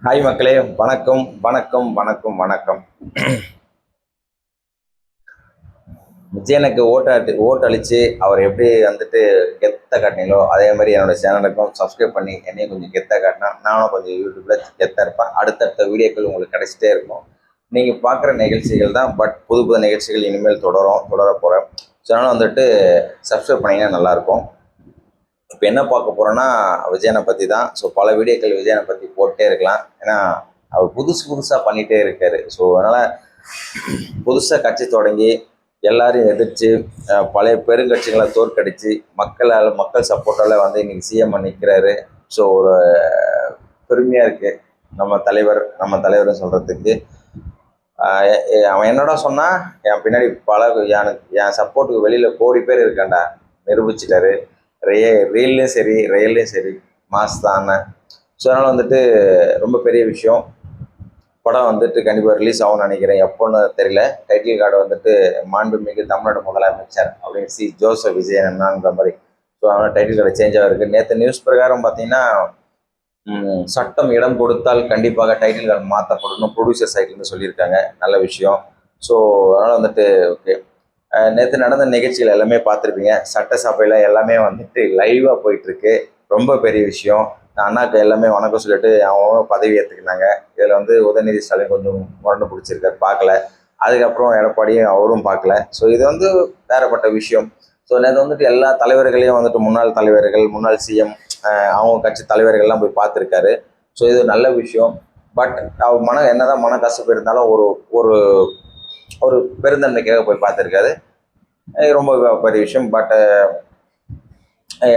Hi மக்களே, வணக்கம் வணக்கம் வணக்கம் வணக்கம். விஜயனுக்கு ஓட்டு அளித்து அவர் எப்படி வந்துட்டு கெத்த காட்டினீங்களோ அதே மாதிரி என்னோட சேனலுக்கும் சப்ஸ்கிரைப் பண்ணி என்னையும் கொஞ்சம் கெத்த காட்டினா நானும் கொஞ்சம் யூடியூப்பில் கெத்தாக இருப்பேன். அடுத்தடுத்த வீடியோக்கள் உங்களுக்கு கிடைச்சிட்டே இருக்கும். நீங்கள் பார்க்குற நிகழ்ச்சிகள் தான், பட் புது புது நிகழ்ச்சிகள் இனிமேல் தொடர போகிறேன். சேனல் வந்துட்டு சப்ஸ்கிரைப் பண்ணிங்கன்னா நல்லாயிருக்கும். இப்போ என்ன பார்க்க போகிறோன்னா விஜயனை பற்றி தான். ஸோ பல வீடியோக்கள் விஜயனை பற்றி போட்டே இருக்கலாம். ஏன்னா அவர் புதுசாக பண்ணிகிட்டே இருக்கார். ஸோ அதனால் புதுசாக கட்சி தொடங்கி எல்லாரையும் எதிர்த்து பழைய பெருங்கட்சிகளை தோற்கடித்து மக்கள் சப்போர்ட்டால் வந்து இன்றைக்கி சிஎம் நிற்கிறாரு. ஸோ ஒரு பெருமையாக இருக்குது நம்ம தலைவர்னு சொல்கிறதுக்கு. அவன் என்னடா சொன்னால், என் பின்னாடி என் சப்போர்ட்டுக்கு வெளியில் கோடி பேர் இருக்காண்டா நிரூபிச்சிட்டாரு. ரயில்லையும் சரி மாஸ் தான் அண்ணன். ஸோ அதனால் வந்துட்டு ரொம்ப பெரிய விஷயம். படம் வந்துட்டு கண்டிப்பாக ரிலீஸ் ஆகும்னு நினைக்கிறேன். எப்போன்னு தெரியல. டைட்டில் கார்டு வந்துட்டு மாண்புமிகு தமிழ்நாடு முதலமைச்சர் அப்படின்னு ஜோசப் விஜயன் அண்ணான்ற மாதிரி. ஸோ அதனால் டைட்டில் கார்டு சேஞ்ச் ஆகிருக்கு. நேற்று நியூஸ் பிரகாரம் பார்த்தீங்கன்னா, சட்டம் இடம் கொடுத்தால் கண்டிப்பாக டைட்டில் கார்டு மாற்றப்படணும் ப்ரொடியூசர் சைட்லேருந்து சொல்லியிருக்காங்க. நல்ல விஷயம். ஸோ அதனால் வந்துட்டு ஓகே. நேற்று நடந்த நிகழ்ச்சிகள் எல்லாமே பார்த்துருப்பீங்க. சட்டசபையில் எல்லாமே வந்துட்டு லைவாக போயிட்டுருக்கு. ரொம்ப பெரிய விஷயம். அண்ணாக்கு எல்லாமே வணக்கம் சொல்லிட்டு அவங்க பதவி ஏற்றுக்கினாங்க. இதில் வந்து உதயநிதி ஸ்டாலின் கொஞ்சம் முரண்டு பிடிச்சிருக்காரு, பார்க்கல. அதுக்கப்புறம் எடப்பாடியும் அவரும் பார்க்கல. ஸோ இது வந்து வேறுபட்ட விஷயம். ஸோ நேற்று வந்துட்டு எல்லா தலைவர்களையும் வந்துட்டு முன்னாள் தலைவர்கள், முன்னாள் சிஎம், அவங்க கட்சி தலைவர்கள்லாம் போய் பார்த்துருக்காரு. ஸோ இது நல்ல விஷயம். பட் அவர் என்னதான் மன கசப்பு இருந்தாலும் ஒரு ஒரு ஒரு பெருந்தன்மைக்காக போய் பார்த்துருக்காரு. ரொம்ப பெரிய விஷயம். பட்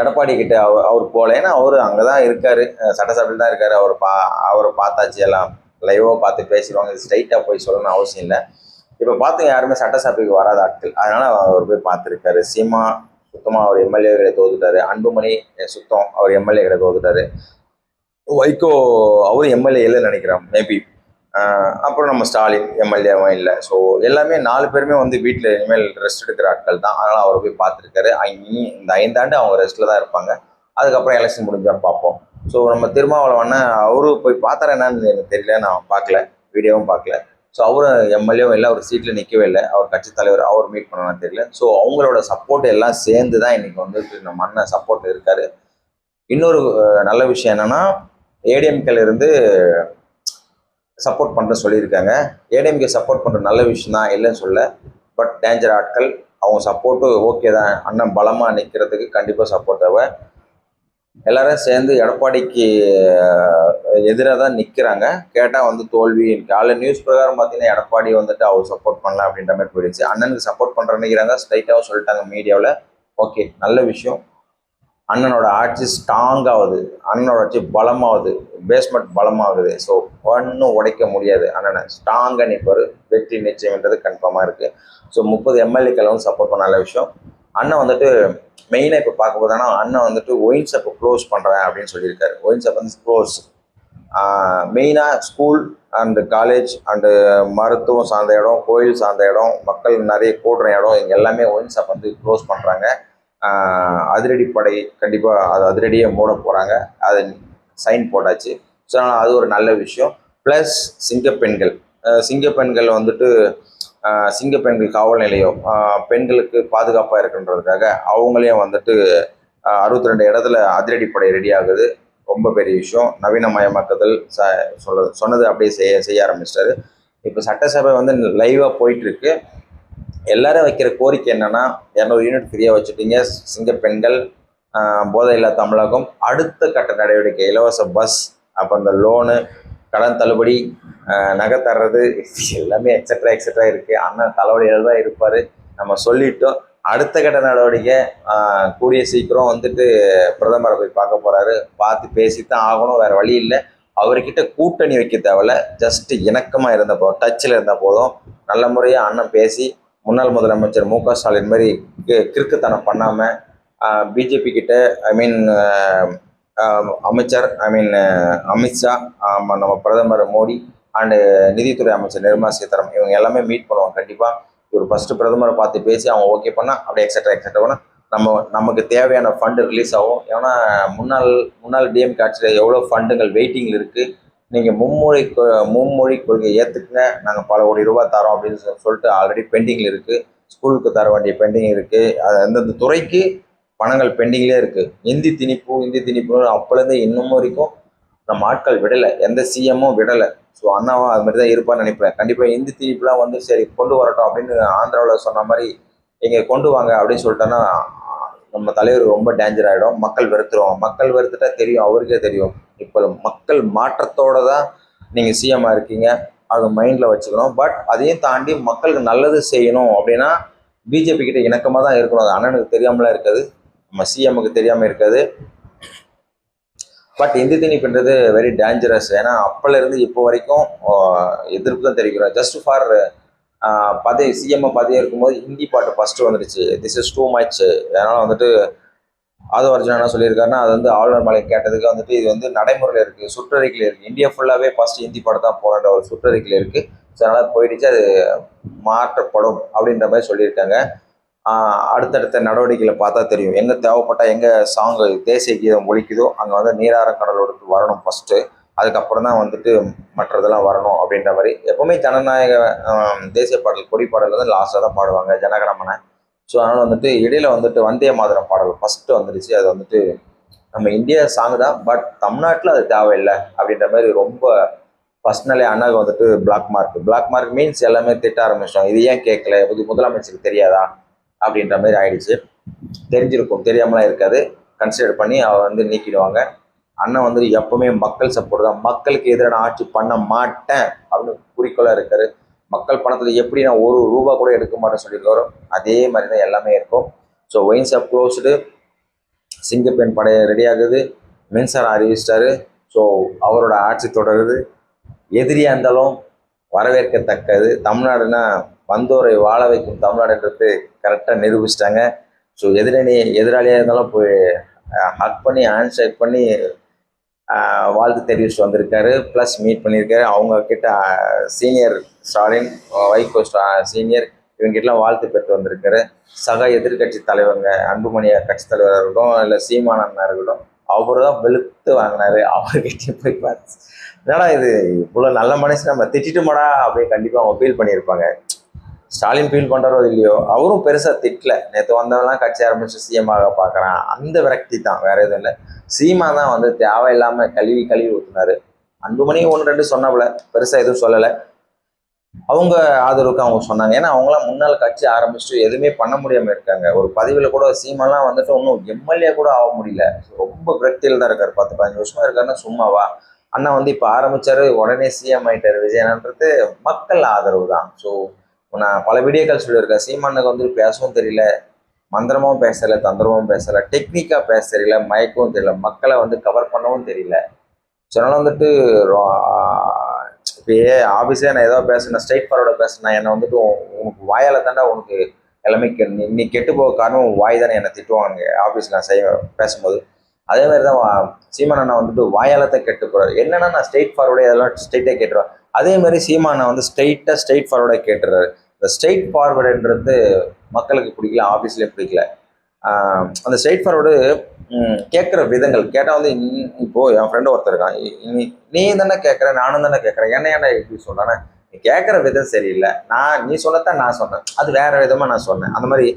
எடப்பாடி கிட்ட அவர் போகல. ஏன்னா அவர் அங்கே தான் இருக்கார், சட்டசபையில் தான் இருக்கார். அவரை பார்த்தாச்சு, எல்லாம் லைவாக பார்த்து பேசிடுவாங்க. இது ஸ்ட்ரைட்டாக போய் சொல்லணும்னு அவசியம் இல்லை. இப்போ பார்த்து யாருமே சட்டசபைக்கு வராத ஆட்கள், அதனால் அவர் போய் பார்த்துருக்காரு. சீமா சுத்தமாக அவர் எம்எல்ஏ கிட்ட தோத்துட்டாரு. அன்புமணி சுத்தம் அவர் எம்எல்ஏ கிட்ட தோத்துட்டாரு. வைகோ அவர் எம்எல்ஏ இல்லைன்னு நினைக்கிறேன், மேபி. அப்புறம் நம்ம ஸ்டாலின் எம்எல்ஏவும் இல்லை. ஸோ எல்லாமே 4 பேருமே வந்து வீட்டில் இனிமேல் ரெஸ்ட் எடுக்கிற ஆட்கள் தான். அதனால் அவரை போய் பார்த்துருக்காரு. இனி இந்த 5 ஆண்டு அவங்க ரெஸ்ட்டில் தான் இருப்பாங்க. அதுக்கப்புறம் எலெக்ஷன் முடிஞ்சால் பார்ப்போம். ஸோ நம்ம திருமாவளவன் அவரு போய் பார்த்தார என்னன்னு எனக்கு தெரியல, நான் பார்க்கல, வீடியோவும் பார்க்கல. ஸோ அவரும் எம்எல்ஏவும் இல்லை, அவர் சீட்டில் நிற்கவே இல்லை. அவர் கட்சி தலைவர் அவர் மீட் பண்ணணும்னு தெரியல. ஸோ அவங்களோட சப்போர்ட் எல்லாம் சேர்ந்து தான் இன்றைக்கி வந்துட்டு நம்ம அண்ணன் சப்போர்ட் இருக்கார். இன்னொரு நல்ல விஷயம் என்னென்னா, ஏடிஎம்கேல இருந்து சப்போர்ட் பண்ணுற சொல்லியிருக்காங்க. ஏடிஎம்கே சப்போர்ட் பண்ணுற நல்ல விஷயம் தான், இல்லைன்னு சொல்ல. பட் டேஞ்சர் ஆட்கள், அவங்க சப்போர்ட்டு ஓகே தான். அண்ணன் பலமாக நிற்கிறதுக்கு கண்டிப்பாக சப்போர்ட் தேவை. எல்லாரும் சேர்ந்து எடப்பாடிக்கு எதிராக தான் நிற்கிறாங்க. கேட்டால் வந்து தோல்வி. காலைல நியூஸ் பிரகாரம் பார்த்தீங்கன்னா எடப்பாடி வந்துட்டு அவர் சப்போர்ட் பண்ணலாம் அப்படின்ற மாதிரி போயிடுச்சு. அண்ணனுக்கு சப்போர்ட் பண்ணுறேன்னு நினைக்கிறாங்க, ஸ்ட்ரைட்டாகவும் சொல்லிட்டாங்க மீடியாவில். ஓகே, நல்ல விஷயம். அண்ணனோட ஆட்சி ஸ்ட்ராங் ஆகுது, அண்ணனோட ஆட்சி பலமாகுது, பேஸ்மெண்ட் பலமாகுது. ஸோ ஒன்றும் உடைக்க முடியாது. அண்ணனை ஸ்ட்ராங்காக நிற்பார். வெற்றி நிச்சயம்ன்றது கன்ஃபார்மாக இருக்குது. ஸோ 30 எம்எல்ஏக்களை வந்து சப்போர்ட் பண்ண நல்ல விஷயம். அண்ணன் வந்துட்டு மெயினாக இப்போ பார்க்க போதானா, அண்ணன் வந்துட்டு ஒயின் ஷாப்பை க்ளோஸ் பண்ணுறேன் அப்படின்னு சொல்லியிருக்காரு. ஒயின் ஷாப் வந்து க்ளோஸ். மெயினாக ஸ்கூல் அண்டு காலேஜ் அண்டு மருத்துவம் சார்ந்த இடம், கோயில் சார்ந்த இடம், மக்கள் நிறைய கூடுற இடம், இங்கே எல்லாமே ஒயின் ஷாப் வந்து க்ளோஸ் பண்ணுறாங்க. அதிரடிப்படை கண்டிப்பாக அது அதிரடியே மூட போகிறாங்க. அது சைன் போட்டாச்சு. ஸோ அது ஒரு நல்ல விஷயம். ப்ளஸ் சிங்கப்பெண்கள் வந்துட்டு சிங்கப்பெண்கள் காவல் நிலையம் பெண்களுக்கு பாதுகாப்பாக இருக்குன்றதுக்காக அவங்களையும் வந்துட்டு 62 இடத்துல அதிரடிப்படை ரெடி ஆகுது. ரொம்ப பெரிய விஷயம். நவீனமயமாக்குதல் சொன்னது அப்படியே செய்ய ஆரம்பிச்சிட்டாரு. இப்போ சட்டசபை வந்து லைவாக போயிட்டுருக்கு. எல்லாரும் வைக்கிற கோரிக்கை என்னன்னா, 200 யூனிட் ஃப்ரீயாக வச்சுட்டீங்க, சிங்கப்பெண்கள், போதையில்லா தமிழகம், அடுத்த கட்ட நடவடிக்கை இலவச பஸ், அப்போ இந்த லோனு, கடன் தள்ளுபடி, நகை தர்றது, எல்லாமே எக்ஸட்ரா இருக்குது. அண்ணன் தலைவலியில் தான் இருப்பார். நம்ம சொல்லிட்டோம். அடுத்த கட்ட நடவடிக்கை கூடிய சீக்கிரம் வந்துட்டு பிரதமரை போய் பார்க்க போகிறாரு. பார்த்து பேசித்தான் ஆகணும், வேறு வழி இல்லை. அவர்கிட்ட கூட்டணி வைக்க தேவையில்ல, ஜஸ்ட் இணக்கமாக இருந்த போதும், டச்சில் இருந்தால் போதும். நல்ல முறையாக அண்ணன் பேசி முன்னாள் முதலமைச்சர் மு.க. ஸ்டாலின் மாதிரி கிறுக்குத்தனம் பண்ணாமல் பிஜேபி கிட்ட அமைச்சர் அமித்ஷா, நம்ம பிரதமர் மோடி அண்டு நிதித்துறை அமைச்சர் நிர்மலா சீதாராமன் இவங்க எல்லாமே மீட் பண்ணுவாங்க. கண்டிப்பாக இவர் ஃபஸ்ட்டு பிரதமரை பார்த்து பேசி அவங்க ஓகே பண்ணால் அப்படியே எக்ஸட்ரா பண்ணால் நமக்கு தேவையான ஃபண்டு ரிலீஸ் ஆகும். ஏன்னா முன்னாள் டிஎம்கே ஆட்சியில் எவ்வளோ ஃபண்டுகள் வெயிட்டிங்கில் இருக்குது. நீங்கள் மும்மொழி கொள்கை ஏற்றுக்குங்க, நாங்கள் பல கோடி ரூபாய் தரோம் அப்படின்னு சொல்லிட்டு ஆல்ரெடி பெண்டிங்கில் இருக்குது. ஸ்கூலுக்கு தர வேண்டிய பெண்டிங் இருக்குது. அது அந்தந்த துறைக்கு பணங்கள் பெண்டிங்லேயே இருக்குது. இந்தி திணிப்புன்னு அப்போலேருந்து இன்னும் வரைக்கும் நம்ம ஆட்கள் விடலை, எந்த சிஎம்மும் விடலை. ஸோ அண்ணாவும் அது மாதிரி தான் இருப்பான்னு நினைப்பேன். கண்டிப்பாக இந்தி திணிப்புலாம் வந்து சரி கொண்டு வரட்டும் அப்படின்னு ஆந்திராவில் சொன்ன மாதிரி இங்கே கொண்டு வாங்க அப்படின்னு சொல்லிட்டோன்னா நம்ம தலைவர் ரொம்ப டேஞ்சர் ஆகிடும். மக்கள் வெறுத்துருவாங்க. மக்கள் வெறுத்துட்டா தெரியும், அவருக்கே தெரியும். இப்போ மக்கள் மாற்றத்தோட தான் நீங்கள் சிஎம்மாக இருக்கீங்க, அது மைண்டில் வச்சுக்கணும். பட் அதையும் தாண்டி மக்களுக்கு நல்லது செய்யணும் அப்படின்னா பிஜேபி கிட்ட இணக்கமாக தான் இருக்கணும். அது அண்ணனுக்கு தெரியாமலாம் இருக்காது, நம்ம சிஎம்முக்கு தெரியாமல் இருக்காது. பட் இந்தி திணிப்புன்றது வெரி டேஞ்சரஸ். ஏன்னா அப்போலேருந்து இப்போ வரைக்கும் எதிர்ப்பு தான் தெரிவிக்கிறோம். ஜஸ்ட் ஃபார் பதவி சிஎம் பதவி இருக்கும்போது ஹிந்தி பாட்டு ஃபஸ்ட்டு வந்துடுச்சு, திஸ் இஸ் டூ மச். அதனால் வந்துட்டு ஆதவ அர்ஜுனா என்ன சொல்லியிருக்காருன்னா, அது வந்து ஆளுநர் மலை கேட்டதுக்கு வந்துட்டு இது வந்து நடைமுறையில் இருக்குது, சுற்றறிக்கையில் இருக்குது. இந்தியா ஃபுல்லாகவே ஃபஸ்ட்டு ஹிந்தி பாட்டு தான் போகிற ஒரு சுற்றறிக்கையில் இருக்குது. ஸோ அதனால் போயிடுச்சு, அது மாற்றப்படும் அப்படின்ற மாதிரி சொல்லியிருக்காங்க. அடுத்தடுத்த நடவடிக்கைகளை பார்த்தா தெரியும். எங்கே தேவைப்பட்டால் எங்கே சாங்கு தேசிய கீதம் ஒலிக்குதோ அங்கே வந்து நீராறும் கடலோடுக்கு வரணும் ஃபஸ்ட்டு. அதுக்கப்புறம் தான் வந்துட்டு மற்றதெல்லாம் வரணும் அப்படின்ற மாதிரி. எப்போவுமே ஜனநாயக தேசிய பாடல் கொடி பாடல் வந்து லாஸ்ட்டாக தான் பாடுவாங்க, ஜனகணமன. ஸோ அதனால் வந்துட்டு இடையில வந்துட்டு வந்தே மாதரம் பாடல் ஃபஸ்ட்டு வந்துடுச்சு. அது வந்துட்டு நம்ம இந்தியா சாங் தான், பட் தமிழ்நாட்டில் அது தேவையில்லை அப்படின்ற மாதிரி ரொம்ப பர்சனலி அண்ணாவுக்கு வந்துட்டு பிளாக் மார்க் மீன்ஸ் எல்லாமே திட்ட ஆரம்பிச்சிட்டோம். இது ஏன் கேட்கல, முதலமைச்சருக்கு தெரியாதா அப்படின்ற மாதிரி ஆயிடுச்சு. தெரிஞ்சிருக்கும், தெரியாமலாம் இருக்காது. கன்சிடர் பண்ணி அவ வந்து நீக்கிடுவாங்க. அண்ணன் வந்து எப்பவுமே மக்கள் சப்போர்ட் தான், மக்களுக்கு எதிரான ஆட்சி பண்ண மாட்டேன் அப்படின்னு குறிக்கோளாக இருக்காரு. மக்கள் பணத்தில் எப்படி நான் ஒரு ரூபா கூட எடுக்க மாட்டேன்னு சொல்லியிருக்காரோ அதே மாதிரி தான் எல்லாமே இருக்கும். ஸோ ஒயின் ஷாப் க்ளோஸ்டு, சிங்கப்பெண் படை ரெடி ஆகுது, மின்சாரம் அறிவிச்சிட்டாரு. ஸோ அவரோட ஆட்சி தொடருது. எதிரியாக இருந்தாலும் வரவேற்கத்தக்கது. தமிழ்நாடுனா வந்தோரை வாழ வைக்கும் தமிழ்நாடுன்றது கரெக்டாக நிரூபிச்சிட்டாங்க. ஸோ எதிராளியாக இருந்தாலும் போய் ஹக் பண்ணி ஹேண்ட் ஷேக் பண்ணி வாழ்த்து தெரிவிச்சுட்டு வந்திருக்காரு. ப்ளஸ் மீட் பண்ணியிருக்காரு. அவங்க கிட்ட சீனியர் ஸ்டாலின், வைகோ சீனியர், இவங்ககிட்டலாம் வாழ்த்து பெற்று வந்திருக்காரு. சக எதிர்கட்சி தலைவருங்க அன்புமணி கட்சி தலைவராக இருக்கட்டும், இல்லை சீமான் அண்ணா இருக்கட்டும், அவர் தான் வெளுத்து வாங்கினாரு. அவர்கிட்ட போய் பார்த்து என்னடா இது இவ்வளோ நல்ல மனுஷன் நம்ம திட்டிட்டுமாடா அப்படின்னு கண்டிப்பாக அவங்க ஃபீல் பண்ணியிருப்பாங்க. ஸ்டாலின் ஃபீல் பண்ணுறதோ இல்லையோ, அவரும் பெருசாக திட்டல. நேற்று வந்தவங்களாம் கட்சி ஆரம்பிச்சு சிஎம் ஆக பார்க்குறான், அந்த விரக்தி தான், வேற எதுவும் இல்லை. சீமா தான் வந்து தேவையில்லாமல் கழுவி ஊற்றினாரு. அன்புமணி 1-2 சொன்னாப்புல, பெருசாக எதுவும் சொல்லலை. அவங்க ஆதரவுக்கு அவங்க சொன்னாங்க. ஏன்னா அவங்களாம் முன்னால் கட்சி ஆரம்பிச்சுட்டு எதுவுமே பண்ண முடியாமல் இருக்காங்க. ஒரு பதிவில் கூட சீமாலாம் வந்துட்டு ஒன்றும் எம்எல்ஏ கூட ஆக முடியல. ரொம்ப விரக்தியில் தான் இருக்காரு. 10-15 வருஷமா இருக்காருன்னா சும்மாவா? அண்ணா வந்து இப்போ ஆரம்பிச்சாரு, உடனே சிஎம் ஆயிட்டாரு விஜயன்றது மக்கள் ஆதரவு தான். ஸோ நான் பல வீடியோக்கள் சொல்லியிருக்கேன், சீமானுக்கு வந்து பேசவும் தெரியல, மந்திரமும் பேசலை, தந்திரமும் பேசலை, டெக்னிக்காக பேச தெரியல, மயக்கவும் தெரியல, மக்களை வந்து கவர் பண்ணவும் தெரியல. ஸோ அதனால் வந்துட்டு இப்போயே ஆஃபீஸே நான் ஏதோ பேசுனேன், ஸ்ட்ரைட் ஃபார்வர்டாக பேசுனேன், என்னை வந்துட்டு உனக்கு வாயால் தாண்டா உனக்கு எல்லாமே நீ கெட்டு போக காரணம் வாய் தானே என்னை திட்டுவாங்க ஆஃபீஸில் நான் பேசும்போது. அதே மாதிரி தான் சீமான் அண்ணா வந்துட்டு வாயால் தான் கெட்டு போகிறார். என்னன்னா நான் ஸ்ட்ரைட் ஃபார்வர்டே அதெல்லாம் ஸ்ட்ரைட்டாக கேட்டுருவேன். அதே மாதிரி சீமான் அண்ணா வந்து ஸ்ட்ரைட் ஃபார்வர்டாக கேட்டுறாரு. இந்த ஸ்ட்ரைட் ஃபார்வர்டுன்றது மக்களுக்கு பிடிக்கல, ஆஃபீஸ்லேயே பிடிக்கல. அந்த ஸ்ட்ரைட் ஃபார்வர்டு கேட்குற விதங்கள் கேட்டால் வந்து இப்போது என் ஃப்ரெண்டு ஒருத்தர் இருக்கான், நீ தானே கேட்குற, நானும் தானே கேட்குறேன், என்ன இப்படி சொல்கிறானே, நீ கேட்குற விதம் சரியில்லை, நீ சொல்லத்தான் நான் சொன்னேன், அது வேறு விதமாக நான் சொன்னேன், அந்த மாதிரி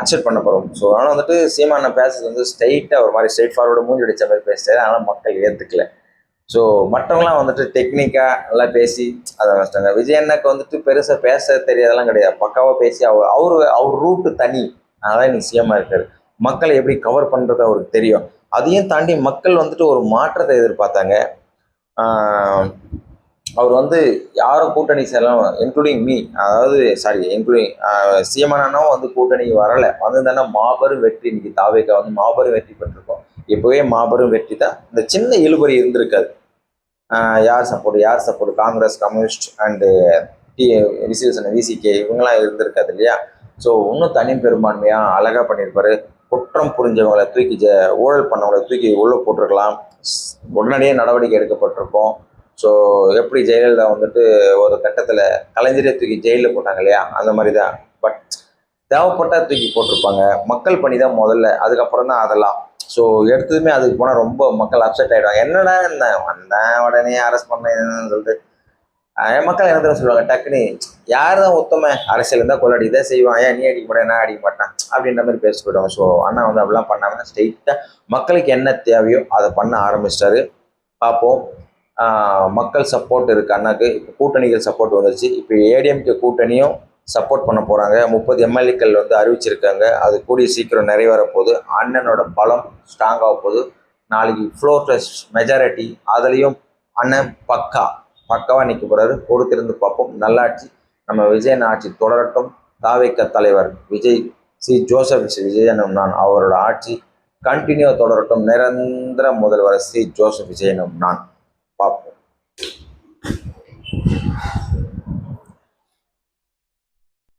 அக்செப்ட் பண்ண போகிறோம். ஸோ அதனால் வந்துட்டு சீமான பேசுறது வந்து ஸ்ட்ரைட்டாக ஒரு மாதிரி ஸ்ட்ரைட் ஃபார்வர்டு மூஞ்சி அடித்த மாதிரி பேசுறாரு. அதனால் மக்கள் ஏற்றுக்கல. ஸோ மற்றவங்களாம் வந்துட்டு டெக்னிக்காக நல்லா பேசி அதை வச்சிட்டாங்க. விஜயண்ணக்கு வந்துட்டு பெருசாக பேச தெரியாதெல்லாம் கிடையாது, பக்காவாக பேசி அவர் ரூட்டு தனி. அதனால் இன்னைக்கு சிஎம்மாக இருக்காரு. மக்களை எப்படி கவர் பண்ணுறது அவருக்கு தெரியும். அதையும் தாண்டி மக்கள் வந்துட்டு ஒரு மாற்றத்தை எதிர்பார்த்தாங்க. அவர் வந்து யாரும் கூட்டணி சேரலாம், இன்க்ளூடிங் மீ, அதாவது இன்க்ளூடிங் சிஎம்ஆனாவும் வந்து கூட்டணி வரலை. வந்திருந்தானா மாபெரும் வெற்றி. இன்னைக்கு தாவேக்கா வந்து மாபெரும் வெற்றி பெற்றிருக்கோம். இப்போவே மாபெரும் வெற்றி தான். இந்த சின்ன இழுபறி இருந்திருக்காது. யார் support Congress, communist and VCK இவங்கெல்லாம் இருந்திருக்காது இல்லையா? ஸோ இன்னும் தனி பெரும்பான்மையாக அழகாக பண்ணியிருப்பாரு. குற்றம் புரிஞ்சவங்களை தூக்கி ஊழல் பண்ணவங்களை தூக்கி உள்ளே போட்டிருக்கலாம். உடனடியே நடவடிக்கை எடுக்கப்பட்டிருக்கோம். ஸோ எப்படி ஜெயலலிதா வந்துட்டு ஒரு கட்டத்தில் கலைஞரே தூக்கி ஜெயிலில் போட்டாங்க இல்லையா, அந்த மாதிரி தான். பட் தேவைப்பட்டா தூக்கி போட்டிருப்பாங்க. மக்கள் பணி தான் முதல்ல, அதுக்கப்புறம் தான் அதெல்லாம். ஸோ எடுத்ததுமே அதுக்கு போனால் ரொம்ப மக்கள் அப்செட் ஆகிடுவாங்க. என்னடா இந்த வந்தேன் உடனே அரெஸ்ட் பண்ணேன்னு சொல்லிட்டு மக்கள் என்ன தெரியுமா சொல்லுவாங்க டக்குன்னு, யார் தான் உத்தம அரசியல் இருந்தால் கொள்ளடி இதை செய்வான், ஏன் நீ அடிக்க மாட்டேன் நான் அடிக்க மாட்டேன் அப்படின்ற மாதிரி பேசி போயிடுவாங்க. ஸோ அண்ணா வந்து அப்படிலாம் பண்ணாமல் ஸ்ட்ரெயிட்டாக மக்களுக்கு என்ன தேவையோ அதை பண்ண ஆரம்பிச்சிட்டாரு. பார்ப்போம். மக்கள் சப்போர்ட் இருக்குது அண்ணாக்கு. இப்போ கூட்டணிகள் சப்போர்ட் வந்துருச்சு. இப்போ ஏடிஎம்கே கூட்டணியும் சப்போர்ட் பண்ண போகிறாங்க. 30 எம்எல்ஏக்கள் வந்து அறிவிச்சிருக்காங்க. அது கூடிய சீக்கிரம் நிறைவேற போகுது. அண்ணனோட பலம் ஸ்ட்ராங் ஆக போகுது. நாளைக்கு ஃப்ளோர் டெஸ்ட் மெஜாரிட்டி அதுலேயும் அண்ணன் பக்காவாக நிற்க போகிறாரு. பொறுத்திருந்து பார்ப்போம். நல்லாட்சி நம்ம விஜயன் ஆட்சி தொடரட்டும். தாவேக தலைவர் விஜய் ஜோசப் விஜயனும் நான் அவரோட ஆட்சி கண்டினியூ தொடரட்டும். நிரந்தர முதல்வர் ஜோசப் விஜயனும் நான் பார்ப்போம்.